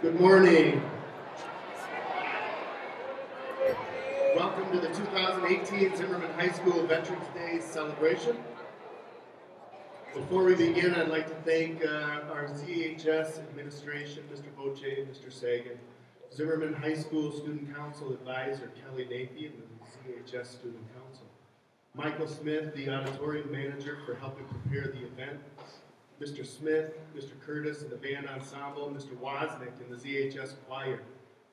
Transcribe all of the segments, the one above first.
Good morning. Welcome to the 2018 Zimmerman High School Veterans Day celebration. Before we begin, I'd like to thank our ZHS administration, Mr. Boche and Mr. Sagan, Zimmerman High School Student Council Advisor Kelly Napie and the ZHS Student Council, Michael Smith, the auditorium manager, for helping prepare the event, Mr. Smith, Mr. Curtis and the band ensemble, Mr. Wozniak and the ZHS choir,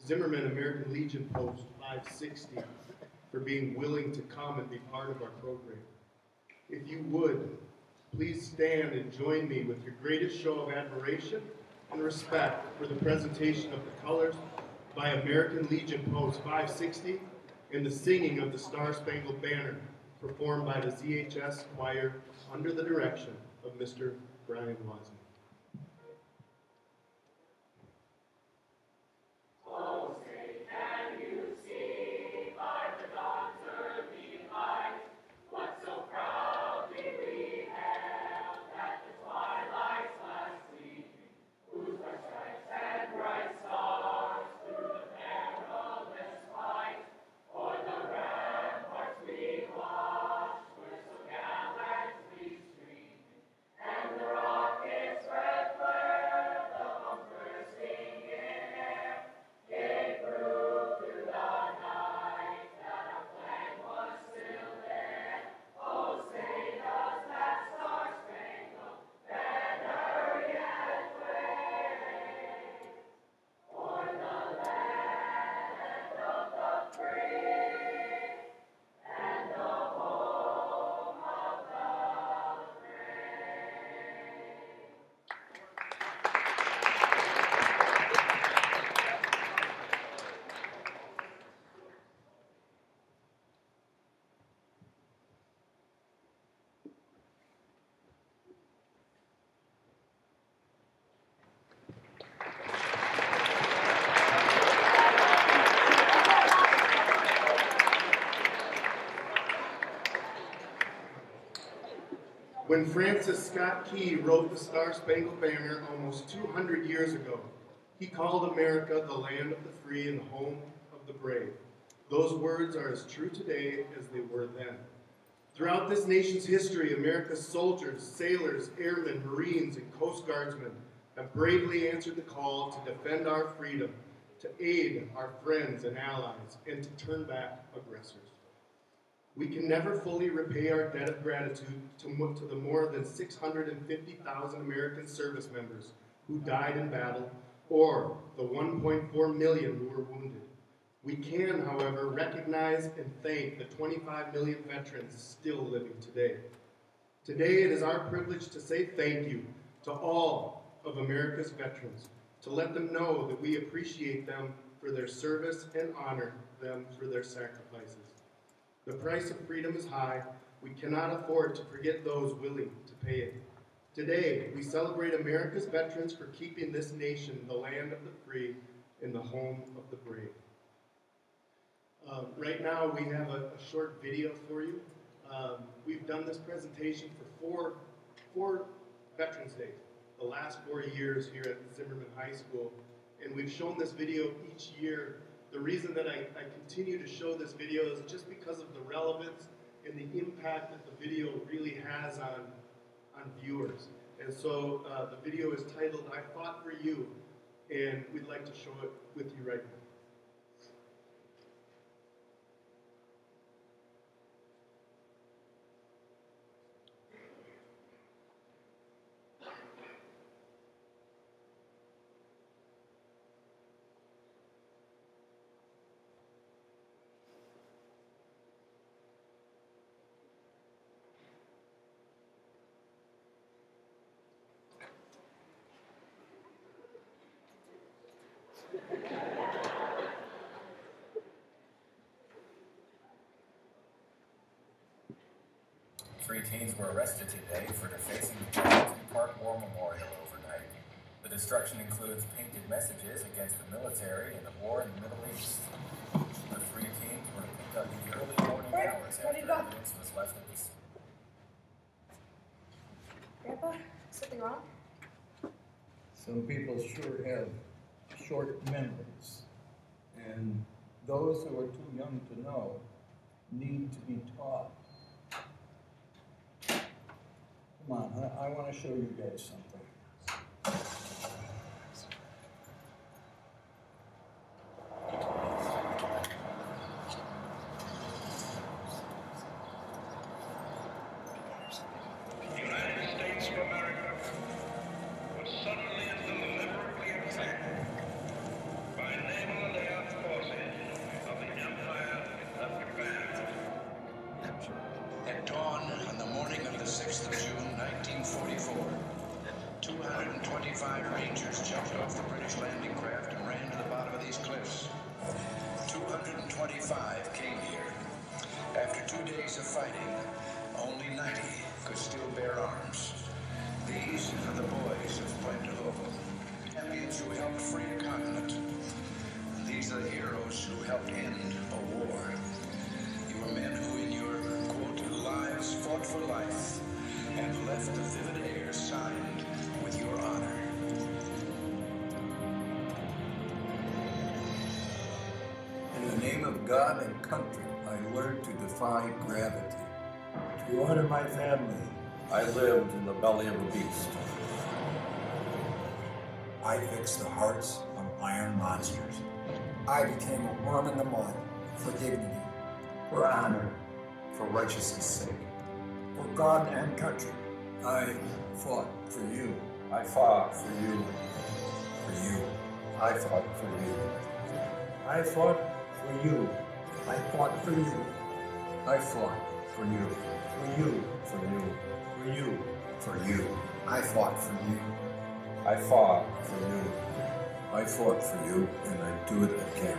Zimmerman American Legion Post 560 for being willing to come and be part of our program. If you would, please stand and join me with your greatest show of admiration and respect for the presentation of the colors by American Legion Post 560 and the singing of the Star-Spangled Banner performed by the ZHS choir under the direction of Mr. Brian Wozniak. Rockets When Francis Scott Key wrote the Star-Spangled Banner almost 200 years ago, he called America the land of the free and the home of the brave. Those words are as true today as they were then. Throughout this nation's history, America's soldiers, sailors, airmen, Marines, and Coast Guardsmen have bravely answered the call to defend our freedom, to aid our friends and allies, and to turn back aggressors. We can never fully repay our debt of gratitude to the more than 650,000 American service members who died in battle, or the 1.4 million who were wounded. We can, however, recognize and thank the 25 million veterans still living today. Today, it is our privilege to say thank you to all of America's veterans, to let them know that we appreciate them for their service and honor them for their sacrifices. The price of freedom is high. We cannot afford to forget those willing to pay it. Today, we celebrate America's veterans for keeping this nation the land of the free and the home of the brave. Right now, we have a short video for you. We've done this presentation for four Veterans Days, the last 4 years here at Zimmerman High School, and we've shown this video each year. The reason that I continue to show this video is just because of the relevance and the impact that the video really has on viewers. And so the video is titled, "I Fought for You," and we'd like to show it with you right now. Three teens were arrested today for defacing the Johnson Park War Memorial overnight. The destruction includes painted messages against the military and the war in the Middle East. The three teens were picked up in the early morning hours after evidence was left at the scene. Grandpa, something wrong? Some people sure have short memories, and those who are too young to know need to be taught. Come on, I want to show you guys something. The United States of America was suddenly and deliberately attacked by naval and air forces of the Empire of Japan. At dawn on the morning of the 6th of June, 1944, 225 Rangers jumped off the British landing craft and ran to the bottom of these cliffs. 225 came here. After 2 days of fighting, only 90 could still bear arms. These are the boys of Puente Lobo, champions who helped free a continent. And these are the heroes who helped end a war. You are men who, in your, quote, lives fought for life and left the vivid air signed with your honor. In the name of God and country, I learned to defy gravity. To honor my family, I lived in the belly of a beast. I fixed the hearts of iron monsters. I became a worm in the mud for dignity, for honor, For righteousness' sake. for God and country. I fought for you. I fought for you. For you. I fought for you. I fought for you. I fought for you. I fought for you. For you. For you. For you. For you. I fought for you. I fought for you. I fought for you, and I do it again.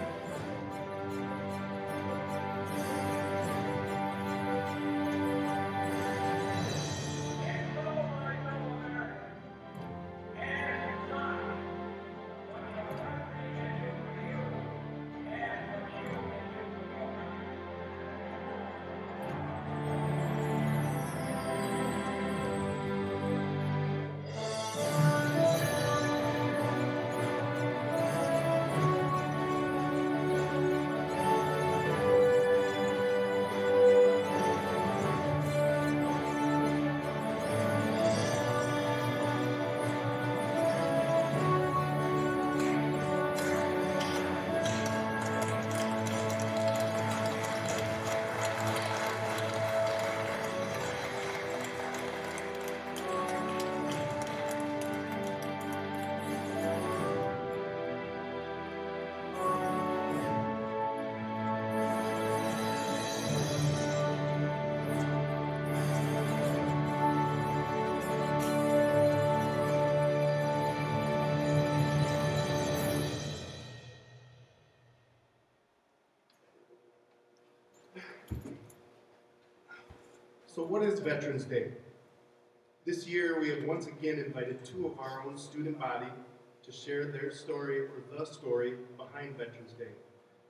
So what is Veterans Day? This year we have once again invited two of our own student body to share their story or the story behind Veterans Day.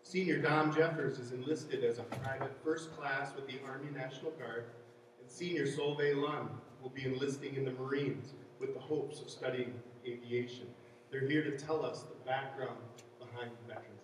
Senior Dom Jeffers is enlisted as a private first class with the Army National Guard, and Senior Solveig Lund will be enlisting in the Marines with the hopes of studying aviation. They're here to tell us the background behind Veterans Day.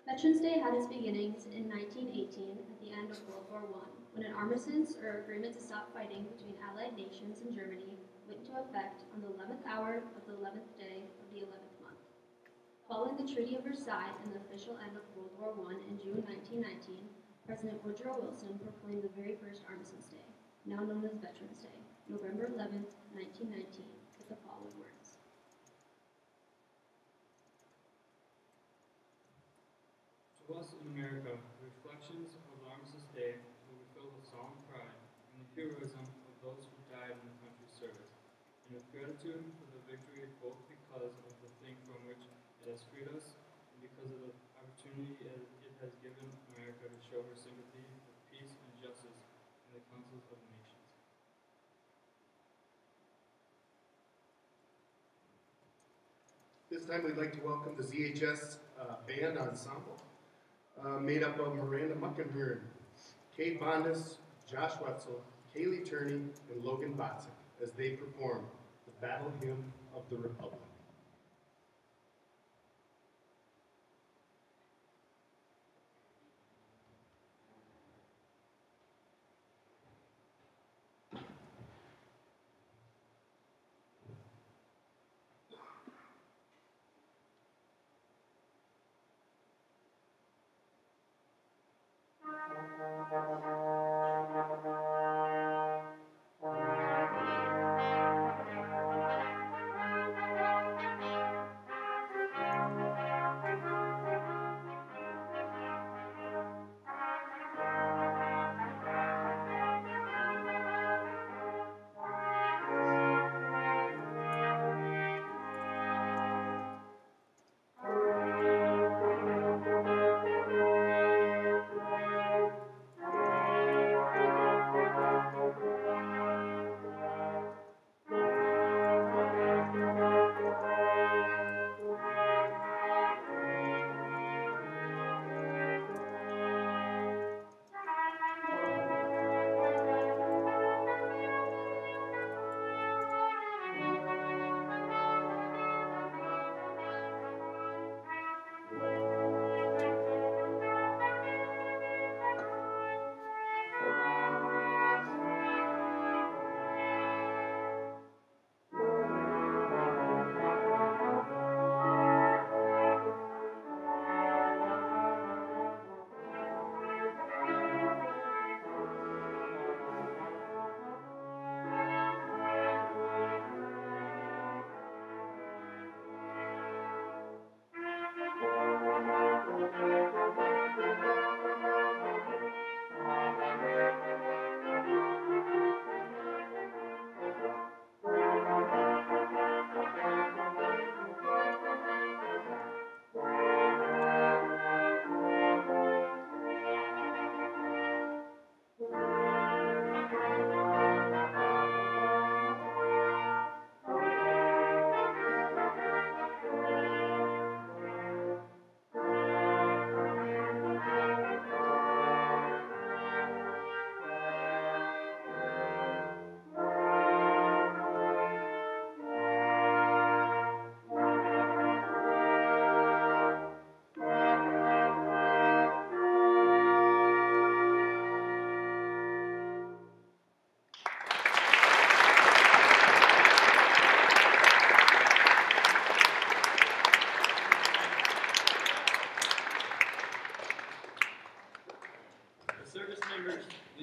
Veterans Day had its beginnings in 1918 at the end of World War I, when an armistice or agreement to stop fighting between Allied nations and Germany went into effect on the 11th hour of the 11th day of the 11th month. Following the Treaty of Versailles and the official end of World War I in June 1919, President Woodrow Wilson proclaimed the very first Armistice Day, now known as Veterans Day, November 11th, 1919, with the following words. To us in America, the reflections of Armistice Day will be filled with solemn pride in the heroism of those who died in the country's service, and with gratitude for the victory both because of the thing from which it has freed us and because of the opportunity it has given America to show her sympathy with peace and justice in the councils of the nations. This time we'd like to welcome the ZHS band ensemble, made up of Miranda Muckenhern, Kate Bondis, Josh Wetzel, Kaylee Turney, and Logan Botzik as they perform the Battle Hymn of the Republic.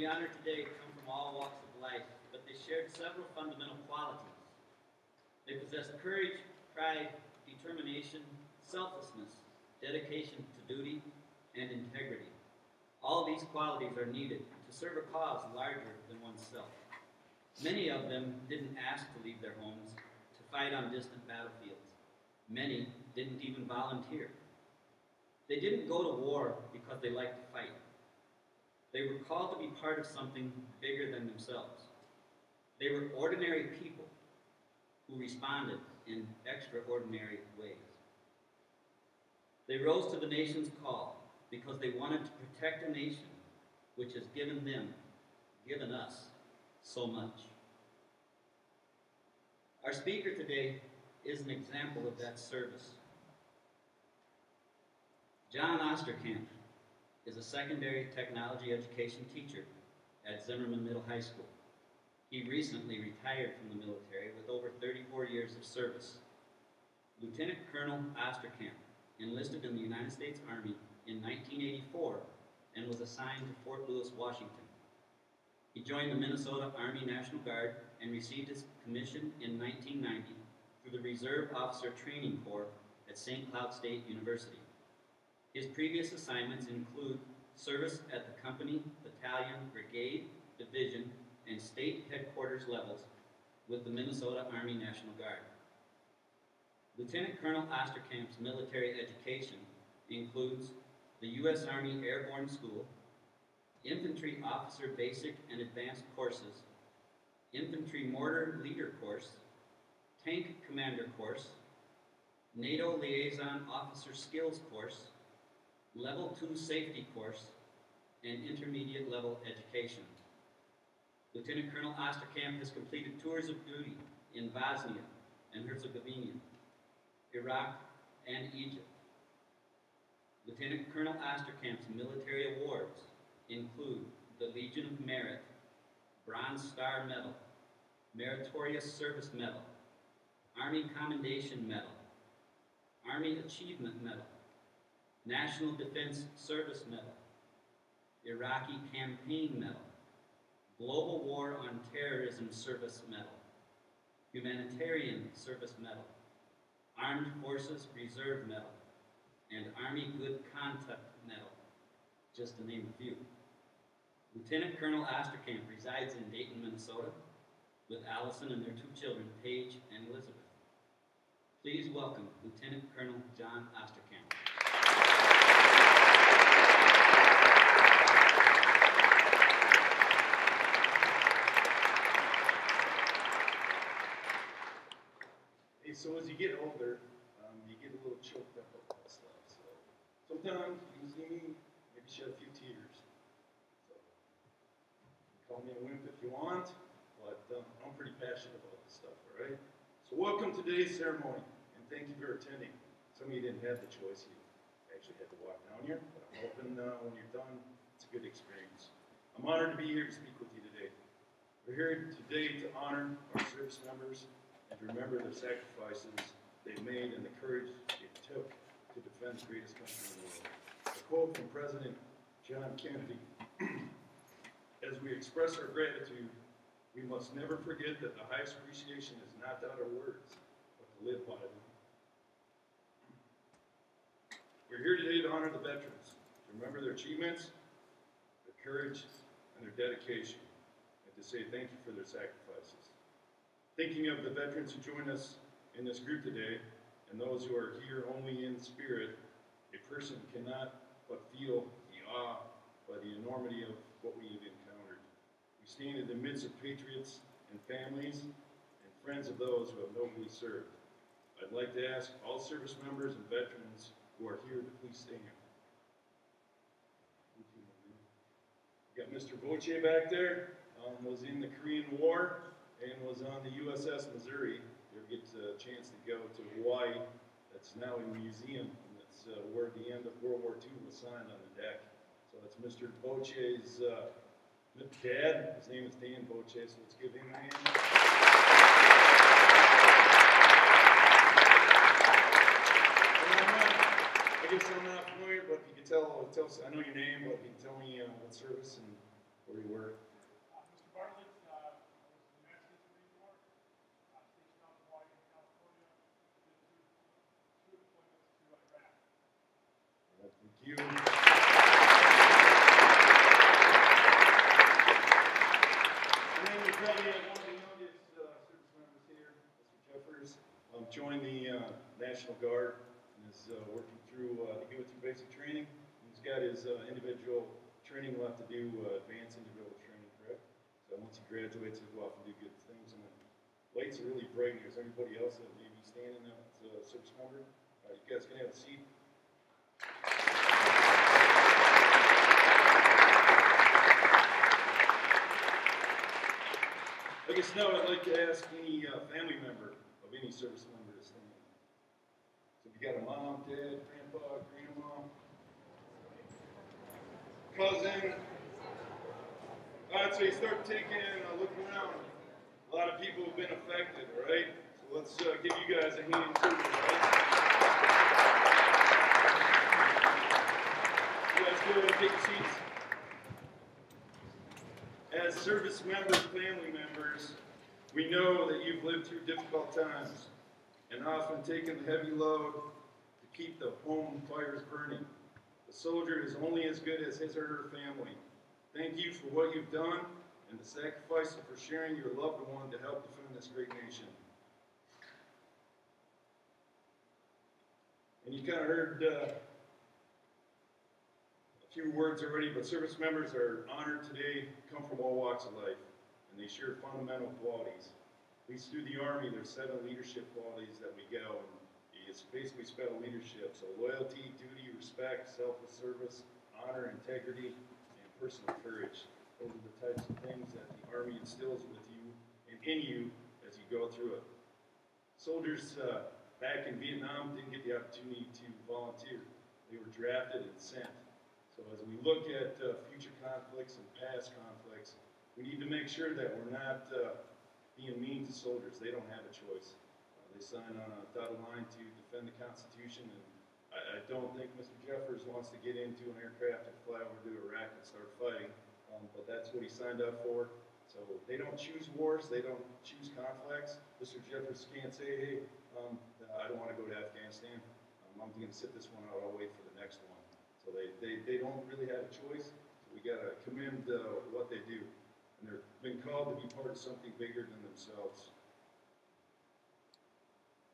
we honor today come from all walks of life, but they shared several fundamental qualities. They possessed courage, pride, determination, selflessness, dedication to duty, and integrity. All these qualities are needed to serve a cause larger than oneself. Many of them didn't ask to leave their homes to fight on distant battlefields. Many didn't even volunteer. They didn't go to war because they liked to fight. They were called to be part of something bigger than themselves. They were ordinary people who responded in extraordinary ways. They rose to the nation's call because they wanted to protect a nation which has given us so much. Our speaker today is an example of that service. John Osterkamp is a secondary technology education teacher at Zimmerman Middle High School. He recently retired from the military with over 34 years of service. Lieutenant Colonel Osterkamp enlisted in the United States Army in 1984 and was assigned to Fort Lewis, Washington. He joined the Minnesota Army National Guard and received his commission in 1990 through the Reserve Officer Training Corps at St. Cloud State University. His previous assignments include service at the company, battalion, brigade, division, and state headquarters levels with the Minnesota Army National Guard. Lieutenant Colonel Osterkamp's military education includes the U.S. Army Airborne School, Infantry Officer Basic and Advanced Courses, Infantry Mortar Leader Course, Tank Commander Course, NATO Liaison Officer Skills Course, Level 2 Safety Course, and Intermediate Level Education. Lieutenant Colonel Osterkamp has completed tours of duty in Bosnia and Herzegovina, Iraq, and Egypt. Lieutenant Colonel Osterkamp's military awards include the Legion of Merit, Bronze Star Medal, Meritorious Service Medal, Army Commendation Medal, Army Achievement Medal, National Defense Service Medal, Iraqi Campaign Medal, Global War on Terrorism Service Medal, Humanitarian Service Medal, Armed Forces Reserve Medal, and Army Good Conduct Medal, just to name a few. Lieutenant Colonel Osterkamp resides in Dayton, Minnesota, with Allison and their two children, Paige and Elizabeth. Please welcome Lieutenant Colonel John Osterkamp. Hey, so as you get older, you get a little choked up about that stuff. So sometimes you see me, maybe shed a few tears. So call me a wimp if you want, but I'm pretty passionate about this stuff, all right? So welcome to today's ceremony, and thank you for attending. Some of you didn't have the choice. You actually had to walk down here, but I'm hoping when you're done, it's a good experience. I'm honored to be here to speak with you today. We're here today to honor our service members and to remember the sacrifices they made and the courage it took to defend the greatest country in the world. A quote from President John Kennedy: as we express our gratitude, we must never forget that the highest appreciation is not out of words, but to live by them. We're here today to honor the veterans, to remember their achievements, their courage, and their dedication, and to say thank you for their sacrifices. Thinking of the veterans who join us in this group today, and those who are here only in spirit, a person cannot but feel the awe by the enormity of what we have encountered. We stand in the midst of patriots and families and friends of those who have nobly served. I'd like to ask all service members and veterans who are here to please stand. We got Mr. Boche back there, was in the Korean War and was on the USS Missouri. You'll get a chance to go to Hawaii. That's now a museum, and that's where the end of World War II was signed on the deck. So that's Mr. Boche's dad. His name is Dan Boche, so let's give him a hand. I guess I'm not familiar, but if you could tell, I know your name, but if you can tell me what service and where you were. Mr. Bartlett was in the United States Marine Corps, stationed out in Hawaii and California, did two deployments to Iraq. Thank you. And then you're probably one of the youngest service members here, Mr. Jeffers. Joined the National Guard in and is working through he went through basic training. He's got his individual training left to do, advanced individual training, correct? So once he graduates, he'll go off and do good things. And the lights are really bright. Is there anybody else that may be standing as a service member? All right, you guys can have a seat. I guess now I'd like to ask any family member of any service member to stand. So if you got a mom, dad, grandpa, grandma, cousin. All right, so you start taking a look around. A lot of people have been affected, all right? So let's give you guys a hand too, right? You guys go ahead and take your seats. As service members, family members, we know that you've lived through difficult times and often taken the heavy load to keep the home fires burning. The soldier is only as good as his or her family. Thank you for what you've done and the sacrifice for sharing your loved one to help defend this great nation. And you kind of heard a few words already, but service members are honored today, come from all walks of life, and they share fundamental qualities. At least through the Army, there's 7 leadership qualities that we go, and it's basically spelled leadership. So loyalty, duty, respect, selfless service, honor, integrity, and personal courage. Those are the types of things that the Army instills with you and in you as you go through it. Soldiers back in Vietnam didn't get the opportunity to volunteer. They were drafted and sent. So as we look at future conflicts and past conflicts, we need to make sure that we're not being mean to soldiers. They don't have a choice. They sign on a dotted line to defend the Constitution, and I don't think Mr. Jeffers wants to get into an aircraft and fly over to Iraq and start fighting, but that's what he signed up for. So they don't choose wars. They don't choose conflicts. Mr. Jeffers can't say, hey, I don't want to go to Afghanistan. I'm going to sit this one out. I'll wait for the next one. So they don't really have a choice. So we got to commend what they do. And they're been called to be part of something bigger than themselves.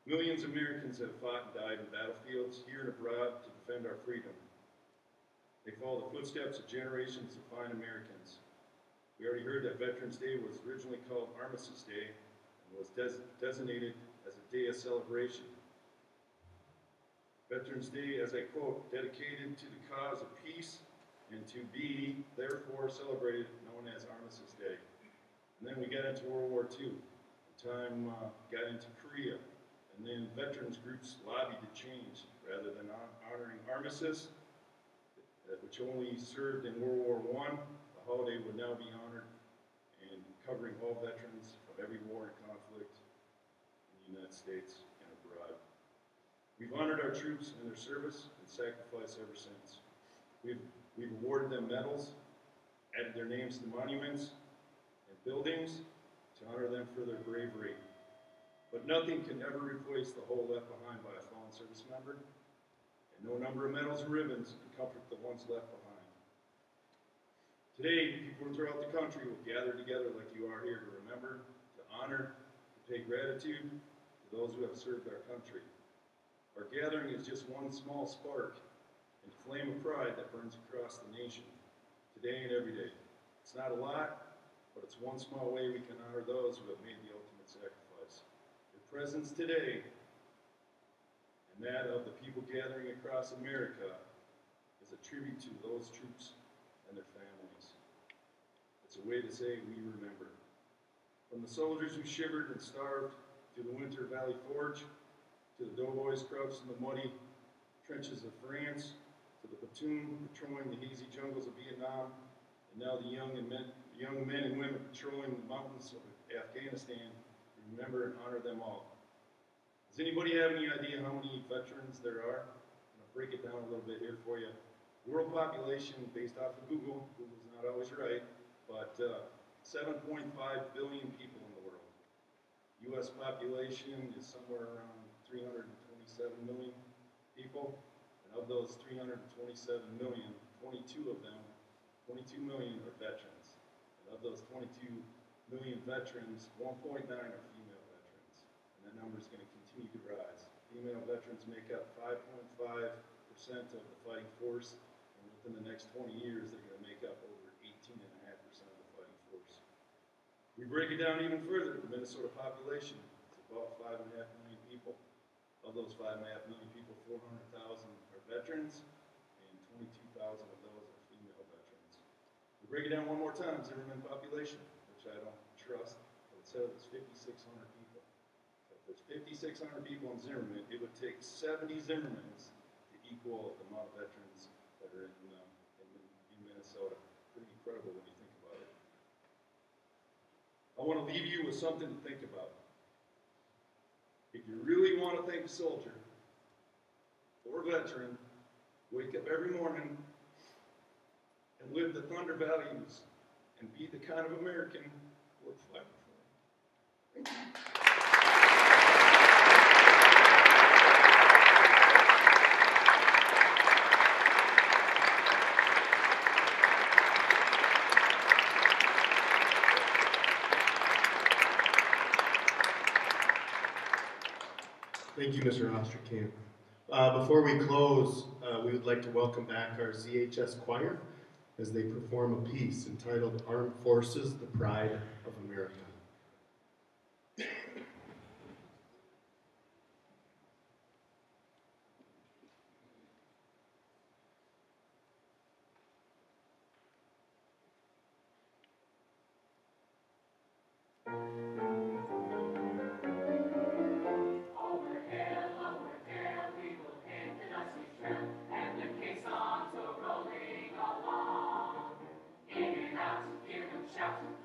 Millions of Americans have fought and died in battlefields here and abroad to defend our freedom. They follow the footsteps of generations of fine Americans. We already heard that Veterans Day was originally called Armistice Day and was designated as a day of celebration. Veterans Day, as I quote, dedicated to the cause of peace and to be, therefore, celebrated, known as Armistice Day. And then we got into World War II. The time got into Korea. And then veterans groups lobbied to change. Rather than honoring Armistice, which only served in World War I, the holiday would now be honored and covering all veterans from every war and conflict in the United States and abroad. We've honored our troops and their service and sacrifice ever since. We've awarded them medals, added their names to monuments and buildings to honor them for their bravery. But nothing can ever replace the hole left behind by a fallen service member, and no number of medals and ribbons can comfort the ones left behind. Today, people throughout the country will gather together like you are here to remember, to honor, to pay gratitude to those who have served our country. Our gathering is just one small spark and flame of pride that burns across the nation, today and every day. It's not a lot, but it's one small way we can honor those who have made the ultimate sacrifice. Your presence today, and that of the people gathering across America, is a tribute to those troops and their families. It's a way to say we remember. From the soldiers who shivered and starved, to the Winter Valley Forge, to the doughboys crouched in the muddy trenches of France, to the platoon patrolling the hazy jungles of Vietnam, and now the young men and women patrolling the mountains of Afghanistan, remember and honor them all. Does anybody have any idea how many veterans there are? I'm going to break it down a little bit here for you. World population, based off of Google, Google's not always right, but 7.5 billion people in the world. U.S. population is somewhere around 327 million people, and of those 327 million, 22 million are veterans. And of those 22 million veterans, 1.9 are female veterans, and that number is going to continue to rise. Female veterans make up 5.5% of the fighting force, and within the next 20 years, they're going to make up over 18.5% of the fighting force. We break it down even further. The Minnesota population is about 5.5 million people. Of those 5.5 million people, 400,000 are veterans, and 22,000 of those are female veterans. We break it down one more time. Zimmerman population, which I don't trust, but it says it's 5,600 people. So if there's 5,600 people in Zimmerman, it would take 70 Zimmermans to equal the amount of veterans that are in Minnesota. Pretty incredible when you think about it. I want to leave you with something to think about. If you really want to thank a soldier or a veteran, wake up every morning and live the Thunder values and be the kind of American worth fighting for. Thank you. Thank you, Mr. Osterkamp. Before we close, we would like to welcome back our ZHS choir as they perform a piece entitled Armed Forces, the Pride of America.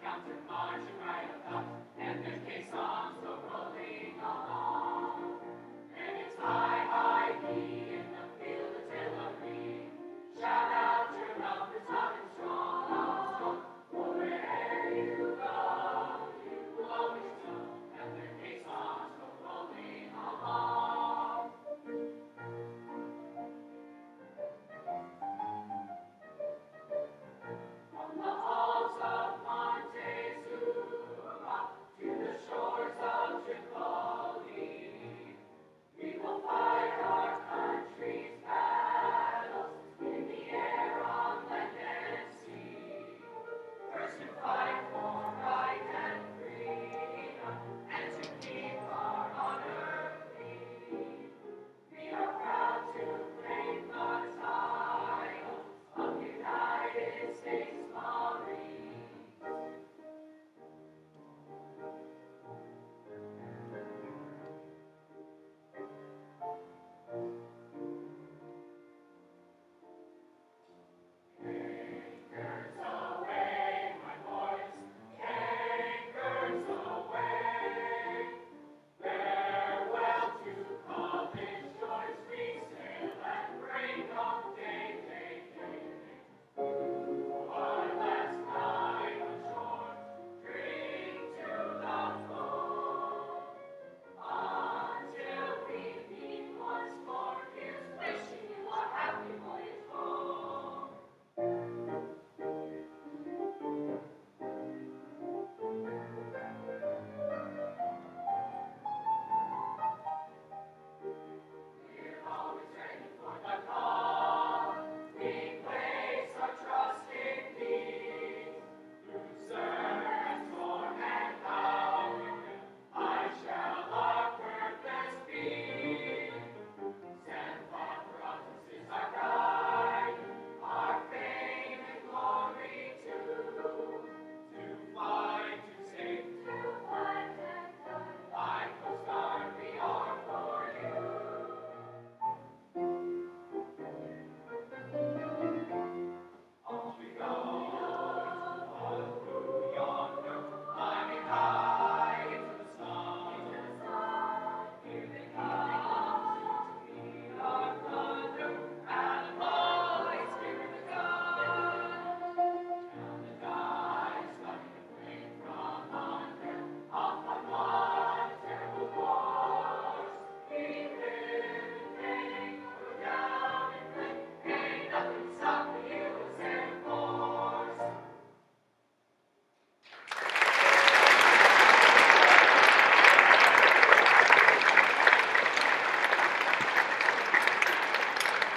Counter marching right up.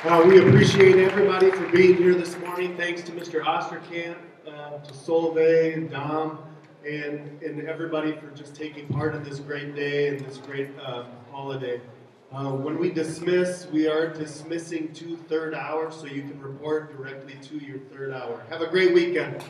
We appreciate everybody for being here this morning. Thanks to Mr. Osterkamp, to Solveig, Dom, and everybody for just taking part in this great day and this great holiday. When we dismiss, we are dismissing to third hour, so you can report directly to your third hour. Have a great weekend.